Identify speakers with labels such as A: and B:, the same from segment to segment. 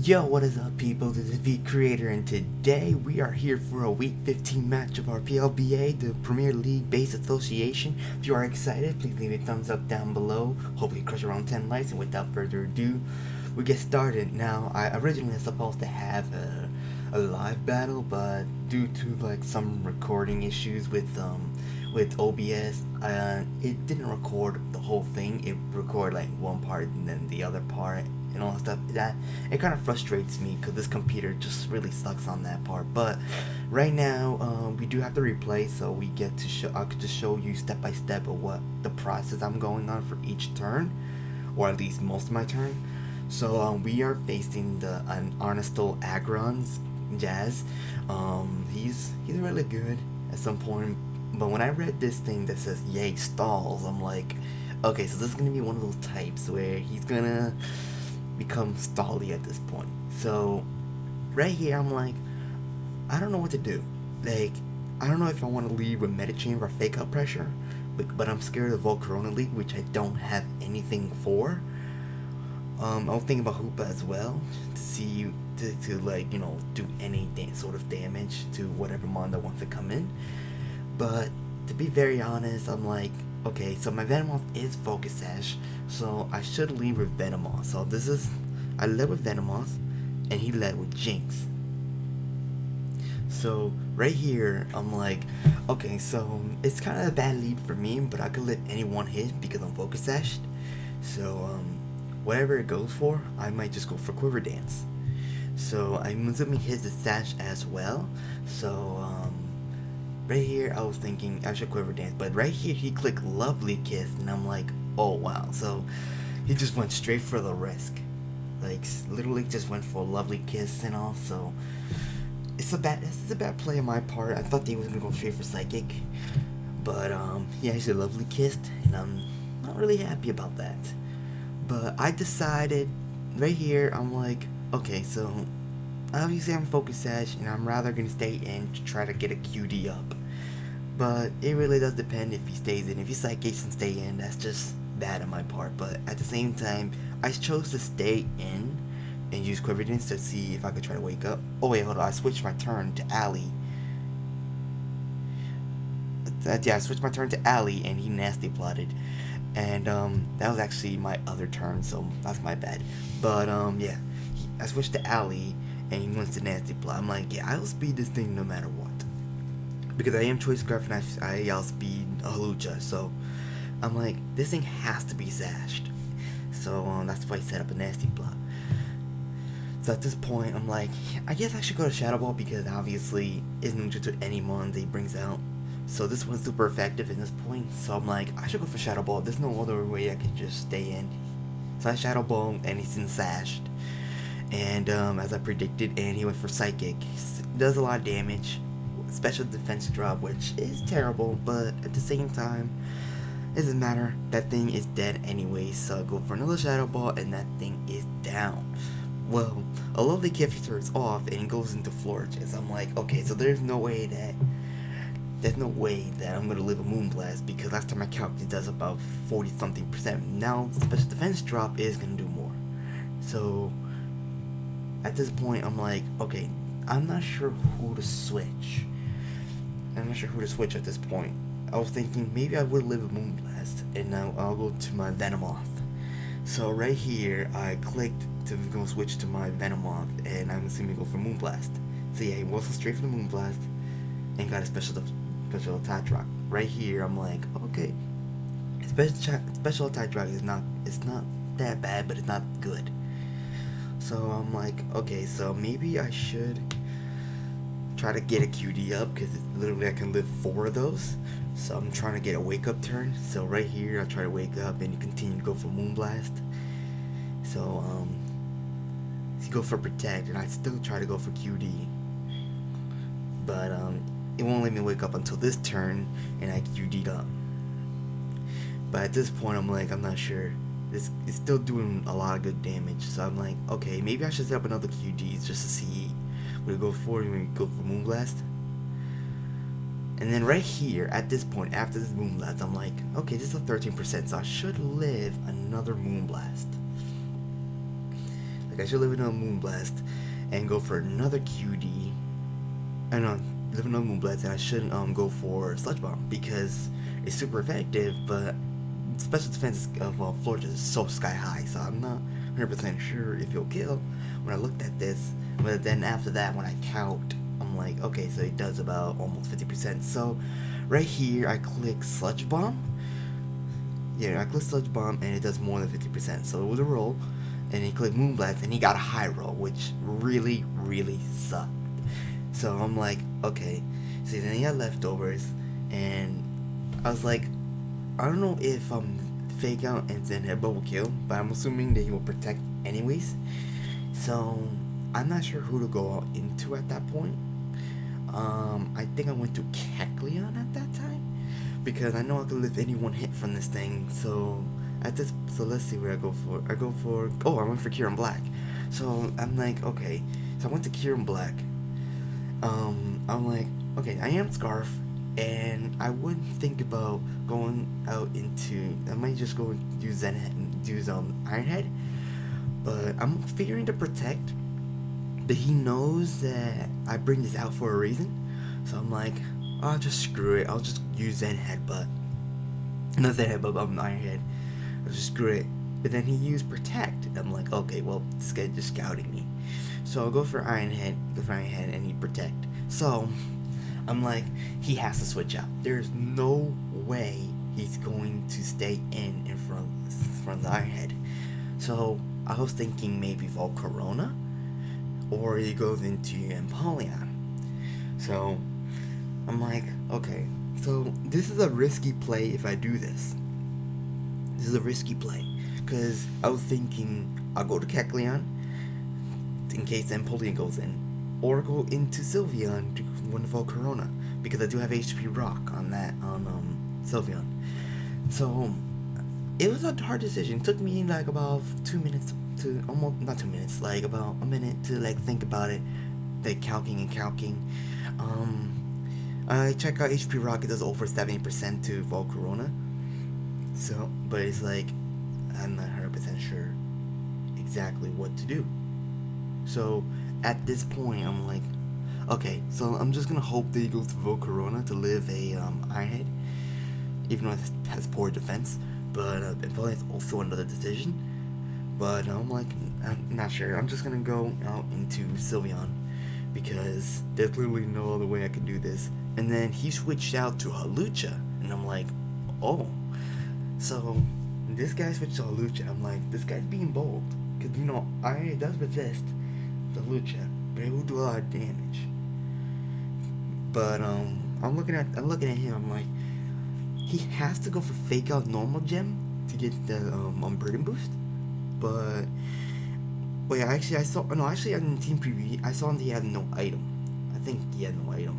A: Yo, what is up, people? This is V Creator, and today we are here for a Week 15 match of our PLBA, the Premier League Base Association. If you are excited, please leave a thumbs up down below. Hopefully crush around 10 likes, and without further ado, we get started. Now, I originally was supposed to have a live battle, but due to like some recording issues with OBS, it didn't record the whole thing. It recorded like one part and then the other part and all that stuff. That it kind of frustrates me because this computer just really sucks on that part. But right now, we do have to replay, so we get to show. I could just show you step by step of what the process I'm going on for each turn, or at least most of my turn. So we are facing an Arnesto Aggrons Jazz. He's really good at some point. But when I read this thing that says "Yay stalls," I'm like, okay, so this is gonna be one of those types where he's gonna become stally at this point. So right here, I'm like, I don't know what to do. Like, I don't know if I want to leave with Medichamber or Fake Out Pressure, but I'm scared of Volcarona League, which I don't have anything for. I was thinking about Hoopa as well to see to like, you know, do any sort of damage to whatever mon that wants to come in. But to be very honest, I'm like, okay, so my Venomoth is Focus Sash, so I should lead with Venomoth. So I led with Venomoth, and he led with Jinx. So right here, I'm like, okay, so it's kind of a bad lead for me, but I could let anyone hit because I'm Focus Sashed. So whatever it goes for, I might just go for Quiver Dance. So I'm assuming his is Sash as well. So right here, I was thinking I should Quiver Dance, but right here he clicked Lovely Kiss, and I'm like, oh wow. So he just went straight for the risk, like literally just went for a Lovely Kiss and all. So it's a bad play on my part. I thought he was gonna go straight for Psychic, but he actually Lovely Kissed, and I'm not really happy about that. But I decided right here, I'm like, okay, so obviously I'm Focus Sash, and I'm rather going to stay in to try to get a QD up. But it really does depend if he stays in. If he Psychics and stay in, that's just bad on my part. But at the same time, I chose to stay in and use Quiver Dance to see if I could try to wake up. Oh wait, hold on, I switched my turn to Ali. Yeah, I switched my turn to Ali, and he nasty plotted. And that was actually my other turn, so that's my bad. But yeah, I switched to Ali, and he wants to nasty plot. I'm like, yeah, I'll speed this thing no matter what, because I am Choice Scarf, and I outspeed a Halucha. So I'm like, this thing has to be sashed. So that's why I set up a nasty plot. So at this point, I'm like, I guess I should go to Shadow Ball, because obviously it's neutral to any mon that he brings out. So this one's super effective at this point. So I'm like, I should go for Shadow Ball. There's no other way I can just stay in. So I Shadow Ball, and he's in sashed. And as I predicted, and he went for Psychic. He does a lot of damage. Special defense drop, which is terrible, but at the same time, it doesn't matter. That thing is dead anyway. So I go for another Shadow Ball, and that thing is down. Well, a lovely gift turns off, and it goes into Florges. I'm like, okay, so there's no way that I'm gonna live a Moonblast, because last time I calculated it does about 40-something%. Now special defense drop is gonna do more. So at this point, I'm like, okay, I'm not sure who to switch. At this point. I was thinking maybe I would live a Moonblast, and now I'll go to my Venomoth. So right here, I clicked to go switch to my Venomoth, and I'm assuming go for Moonblast. So yeah, he wasn't straight for the Moonblast, and got a special attack drop. Right here, I'm like, okay, special attack drop it's not that bad, but it's not good. So I'm like, okay, so maybe I should try to get a QD up, because literally I can live 4 of those. So I'm trying to get a wake up turn. So right here, I try to wake up, and you continue to go for Moonblast. So you go for Protect, and I still try to go for QD, but it won't let me wake up until this turn, and I QD'd up. But at this point, I'm like, I'm not sure. It's still doing a lot of good damage. So I'm like, okay, maybe I should set up another QDs just to see what it go for when we go for Moonblast. And then right here, at this point, after this Moonblast, I'm like, okay, this is a 13%, so I should live another Moonblast. Like, I should live in a Moonblast and go for another QD. I know, live in a Moonblast, and I shouldn't go for Sludge Bomb because it's super effective, but special defense of Florida is so sky high, so I'm not 100% sure if you'll kill when I looked at this. But then after that, when I count, I'm like, okay, so it does about almost 50%. So right here, I click Sludge Bomb. Yeah, I click Sludge Bomb, and it does more than 50%. So it was a roll, and he clicked Moonblast, and he got a high roll, which really, really sucked. So I'm like, okay. So then he had leftovers, and I was like, I don't know if Fake Out and then Headbutt will kill, but I'm assuming that he will protect anyways. So I'm not sure who to go into at that point. I think I went to Kecleon at that time because I know I can lift any one hit from this thing. So let's see where I go for. I went for Kieran Black. So I'm like, okay. So I went to Kieran Black. I'm like, okay, I am Scarf, and I wouldn't think about going out into. I might just go use Ironhead, but I'm fearing to protect. But he knows that I bring this out for a reason, so I'm like, I'll just screw it. I'll just use Zen Headbutt. Not Zen Headbutt, but Ironhead. I'll just screw it. But then he used Protect. I'm like, okay, well, this guy's just scouting me. So I'll go for Ironhead, and he Protect. So I'm like, he has to switch out. There's no way he's going to stay in front of the Ironhead. So I was thinking maybe Volcarona, or he goes into Empoleon. So I'm like, okay, so this is a risky play if I do this. This is a risky play, because I was thinking I'll go to Kecleon in case Empoleon goes in, or go into Sylveon to win Volcarona, because I do have HP Rock on Sylveon. So it was a hard decision. It took me like about 2 minutes to almost, not 2 minutes, like about a minute to like think about it, like calcing. I check out HP Rock, it does over 70% to Volcarona. So, but it's like, I'm not 100% sure exactly what to do. So at this point, I'm like, okay, so I'm just gonna hope that he goes to Volcarona to live a Ironhead, even though it has poor defense. But Empoleon is also another decision. But I'm like, I'm not sure. I'm just gonna go out into Sylveon because there's literally no other way I can do this. And then he switched out to Hawlucha, and I'm like, oh. So this guy switched to Hawlucha. I'm like, this guy's being bold, because you know Iron does resist the Hawlucha, but it will do a lot of damage. But I'm looking at him. I'm like, he has to go for Fake Out Normal Gem to get the Burden Boost. But wait, I saw in Team Preview I saw he had no item. I think he had no item.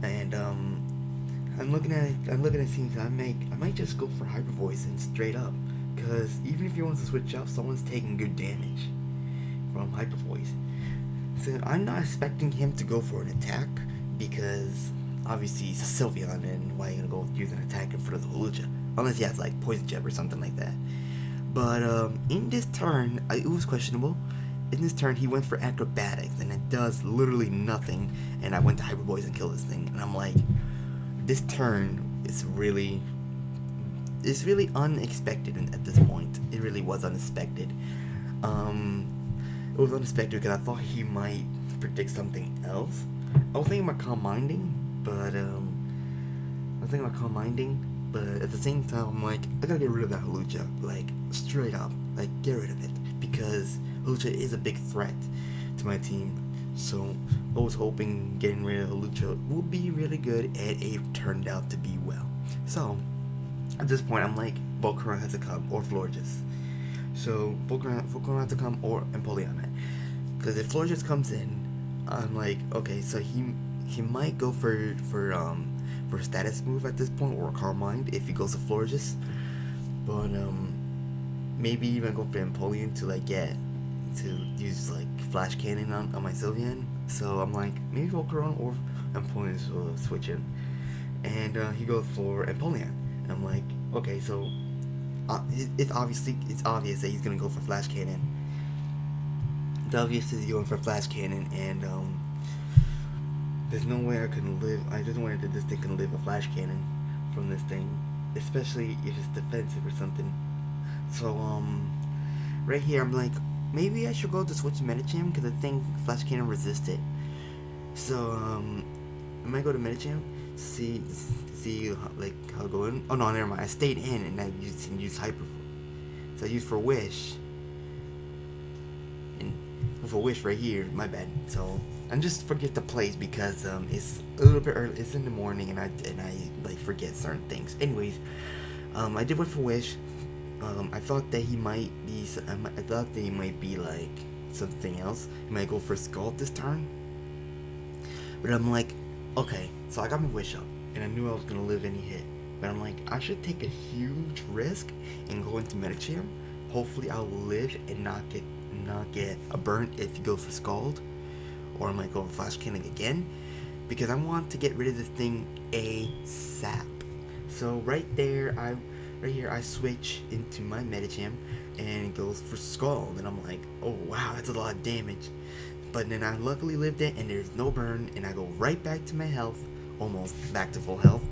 A: And I'm looking at teams. I might just go for Hyper Voice and straight up, because even if he wants to switch up, someone's taking good damage from Hyper Voice. So I'm not expecting him to go for an attack, because obviously he's a Sylveon, and why are you gonna go use an attack in front of the Hawlucha? Unless he has like Poison Jab or something like that. But in this turn, it was questionable. In this turn, he went for Acrobatics, and it does literally nothing. And I went to Hyper Voice and killed this thing. And I'm like, this turn is really unexpected at this point. It really was unexpected. It was unexpected because I thought he might predict something else. I was thinking about Calm Minding, but at the same time, I'm like, I gotta get rid of that Hawlucha, like, straight up, like, get rid of it, because Hawlucha is a big threat to my team. So I was hoping getting rid of Hawlucha would be really good, and it turned out to be well. So at this point, I'm like, Volcarona has to come, or Florges. So Volcarona has to come, or Empoleon, because if Florges comes in, I'm like, okay, so he might go for status move at this point, or Calm Mind if he goes to Florges. But maybe even go for Empoleon to like get to use like Flash Cannon on my Sylveon. So I'm like, maybe Volcarona or Empoleon will switch in, and he goes for Empoleon. And I'm like, okay, so it's obvious that he's gonna go for Flash Cannon, obviously going for flash cannon, and there's no way I can live. I just wanted that this thing can live a flash cannon from this thing, especially if it's defensive or something. So right here I'm like, maybe I should go to switch to Medicham because the thing flash cannon resisted. So I might go to Medicham, see like how it going. Oh no, never mind. I stayed in and I used hyper. So I used for wish. And for wish right here, my bad. So I just forget the plays because it's a little bit early. It's in the morning and I like forget certain things. Anyways, I did wait for wish. I thought that he might be. I thought that he might be like something else. He might go for Scald this turn. But I'm like, okay. So I got my wish up, and I knew I was gonna live any hit. But I'm like, I should take a huge risk and go into Medicham. Hopefully, I'll live and not get a burn if he goes for Scald, or I might go for Flash Cannon again, because I want to get rid of this thing ASAP. So right here I switch into my Medicham and it goes for Scald, and I'm like, oh wow, that's a lot of damage. But then I luckily lived it, and there's no burn, and I go right back to my health, almost back to full health,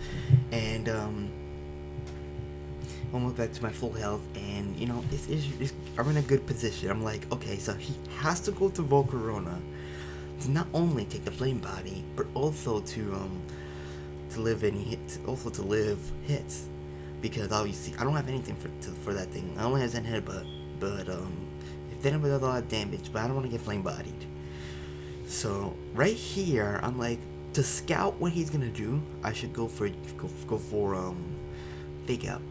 A: and almost back to my full health, and you know, I'm in a good position. I'm like, okay, so he has to go to Volcarona to not only take the flame body, but also to live any hits, also to live hits, because obviously I don't have anything for that thing. I only have Zen Headbutt, but if then it does a lot of damage, but I don't want to get flame bodied. So right here, I'm like, to scout what he's gonna do, I should go for Fake Out.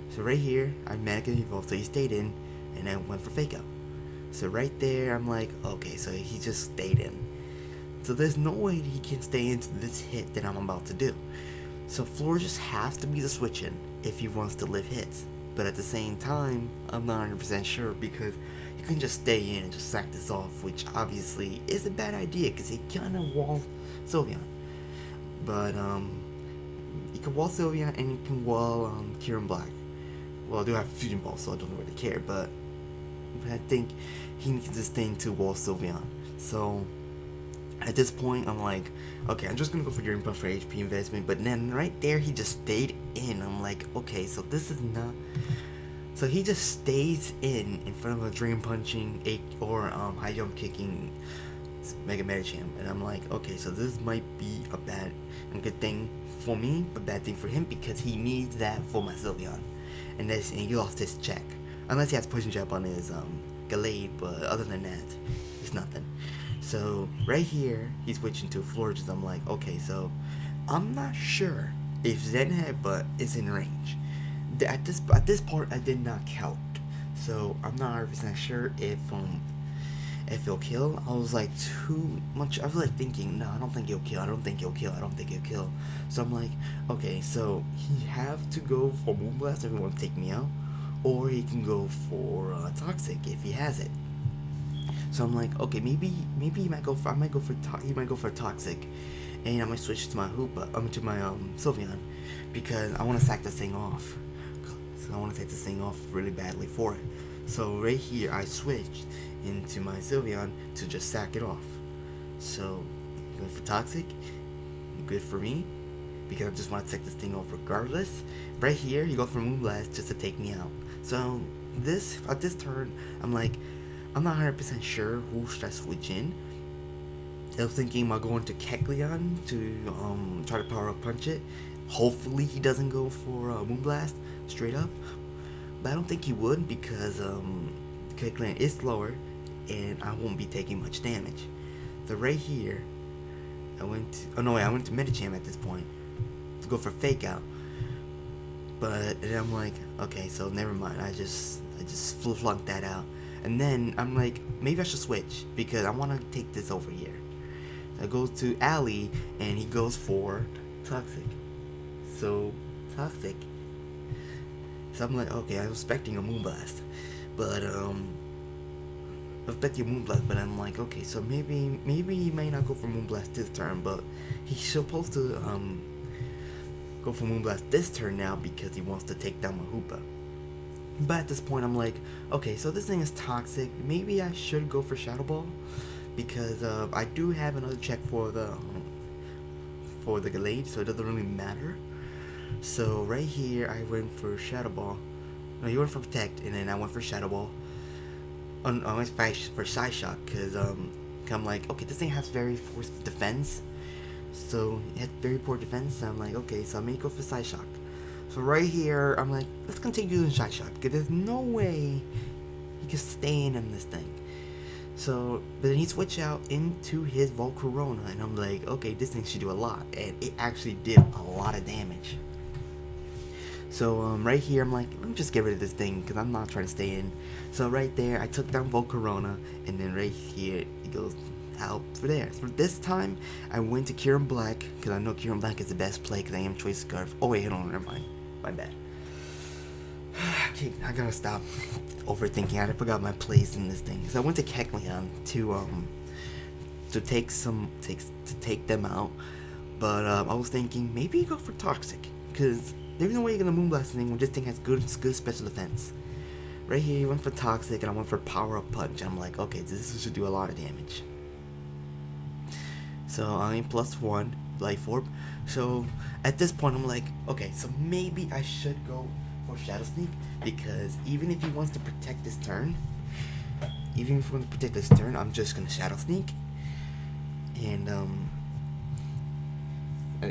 A: So right here, I magically evolved, so he stayed in, and I went for Fake Out. So right there, I'm like, okay, so he just stayed in. So there's no way he can stay into this hit that I'm about to do. So Floor just has to be the switch in if he wants to live hits. But at the same time, I'm not 100% sure, because you can just stay in and just sack this off, which obviously is a bad idea because he kind of walls Sylveon. But you can wall Sylveon and you can wall Kieran Black. Well, I do have Fusion Ball, so I don't really care, but I think he needs this thing to wall Sylveon. So at this point, I'm like, okay, I'm just gonna go for Dream Puff for HP investment. But then right there, he just stayed in. I'm like, okay, so this is not. So he just stays in front of a Dream Punching or High Jump Kicking Mega Medicham, and I'm like, okay, so this might be a good thing for me, but bad thing for him, because he needs that for my Sylveon, and he lost his check, unless he has Pushing Jab on his Gallade, but other than that, it's nothing. So right here, he's switching to Florges. I'm like, okay, so I'm not sure if Zen Headbutt is in range. At this part, I did not count, so I'm not 100% sure if he'll kill. I was like too much. I was like thinking, no, I don't think he'll kill. I don't think he'll kill. So I'm like, okay, so he have to go for Moonblast if he wants to take me out, or he can go for Toxic if he has it. So I'm like, okay, maybe he might go for Toxic, and I might switch to my to my Sylveon, because I want to sack this thing off. So I want to take this thing off really badly for it. So right here, I switched into my Sylveon to just sack it off. So going for Toxic, good for me, because I just want to take this thing off regardless. Right here, he goes for Moonblast just to take me out. So at this turn, I'm like, I'm not 100% sure who should I switch in. I was thinking about going to Kecleon to try to power up punch it. Hopefully he doesn't go for Moonblast straight up, but I don't think he would, because Kecleon is slower and I won't be taking much damage. So right here, I went to Medicham at this point to go for Fake Out, but then I'm like, okay, so never mind. I just flunked that out. And then I'm like, maybe I should switch, because I want to take this over here. So I go to Ali, and he goes for Toxic. So Toxic. So I'm like, okay, I was expecting a Moonblast, but but I'm like, okay, so maybe he may not go for Moonblast this turn, but he's supposed to go for Moonblast this turn now, because he wants to take down my Hoopa. But at this point, I'm like, okay, so this thing is toxic. Maybe I should go for Shadow Ball, because I do have another check for the Glade, so it doesn't really matter. So right here, I went for Shadow Ball. No, you went for Protect, and then I went for Shadow Ball. I went for Side Shock, because I'm like, okay, this thing has very poor defense. So it had very poor defense. So I'm like, okay, so I may go for Side Shock. So right here, I'm like, let's continue using Side Shock, because there's no way he can stay in this thing. So, but then he switched out into his Volcarona, and I'm like, okay, this thing should do a lot, and it actually did a lot of damage. So right here, I'm like, let me just get rid of this thing, because I'm not trying to stay in. So right there, I took down Volcarona, and then right here, it goes out for there. So this time, I went to Kieran Black, because I know Kieran Black is the best play, because I am Choice Scarf. Oh wait, hold on, never mind. My bad. Okay, I gotta stop overthinking. I forgot my place in this thing. So I went to Kecleon to take them out. But I was thinking maybe go for Toxic, because there's no way you're gonna Moonblast this thing when this thing has good special defense. Right here, you went for Toxic, and I went for Power Up Punch. And I'm like, okay, this should do a lot of damage. So I'm +1 Life Orb. So at this point, I'm like, okay, so maybe I should go for Shadow Sneak, because even if he wants to protect this turn, I'm just gonna Shadow Sneak. And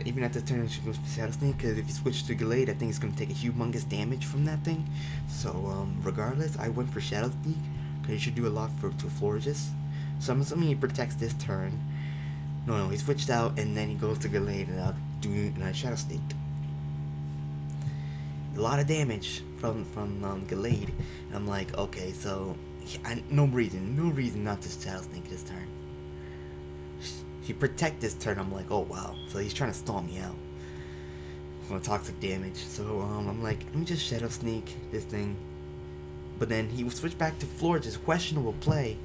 A: even at this turn, I should go for Shadow Sneak, because if you switch to Glade, I think it's gonna take a humongous damage from that thing. So regardless, I went for Shadow Sneak, because it should do a lot to Florges. So I'm assuming he protects this turn. No, he switched out, and then he goes to Glade, and I Shadow Sneaked. A lot of damage from Glade. And I'm like, okay, so no reason not to Shadow Sneak this turn. He protect this turn. I'm like, oh wow, so he's trying to stall me out from toxic damage. So I'm like, let me just Shadow Sneak this thing. But then he will switch back to Florges, questionable play.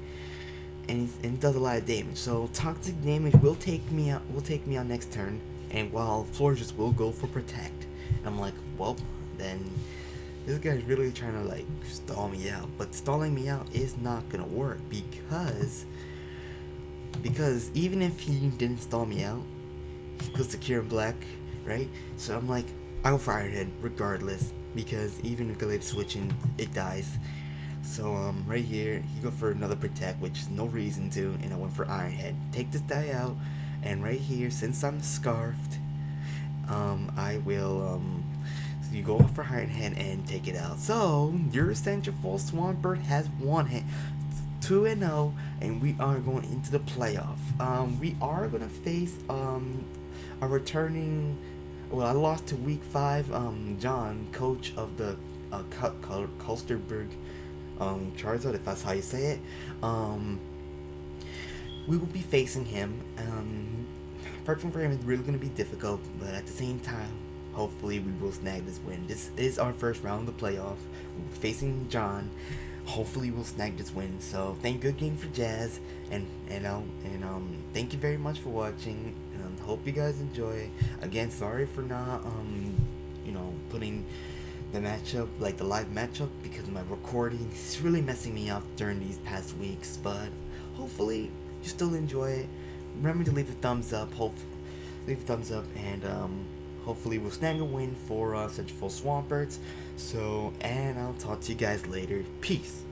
A: And it does a lot of damage. So toxic damage will take me out. Next turn. And while Florges will go for Protect. And I'm like, well, then this guy's really trying to like stall me out. But stalling me out is not gonna work, because even if he didn't stall me out, he goes to Kieran Black, right? So I'm like, I go for Iron Head regardless, because even if Glade switching, it dies. So right here, he go for another Protect, which is no reason to, and I went for Iron Head. Take this guy out, and right here, since I'm Scarfed, I will so you go for Iron Head and take it out. So your Essential Full Swampert has 2-0, and we are going into the playoff. We are gonna face a returning. Well, I lost to week 5. John, coach of the Kulsterberg Charizard, if that's how you say it. We will be facing him. Apart for him is really going to be difficult, but at the same time, hopefully we will snag this win. This is our first round of the playoff. We're facing John. Hopefully we'll snag this win. So good game for Jazz, and thank you very much for watching. Hope you guys enjoy. Again, sorry for not putting the matchup, like the live matchup, because my recording is really messing me up during these past weeks. But hopefully you still enjoy it. Remember to leave a thumbs up. And hopefully we'll snag a win for such full Swamperts. So, and I'll talk to you guys later. Peace.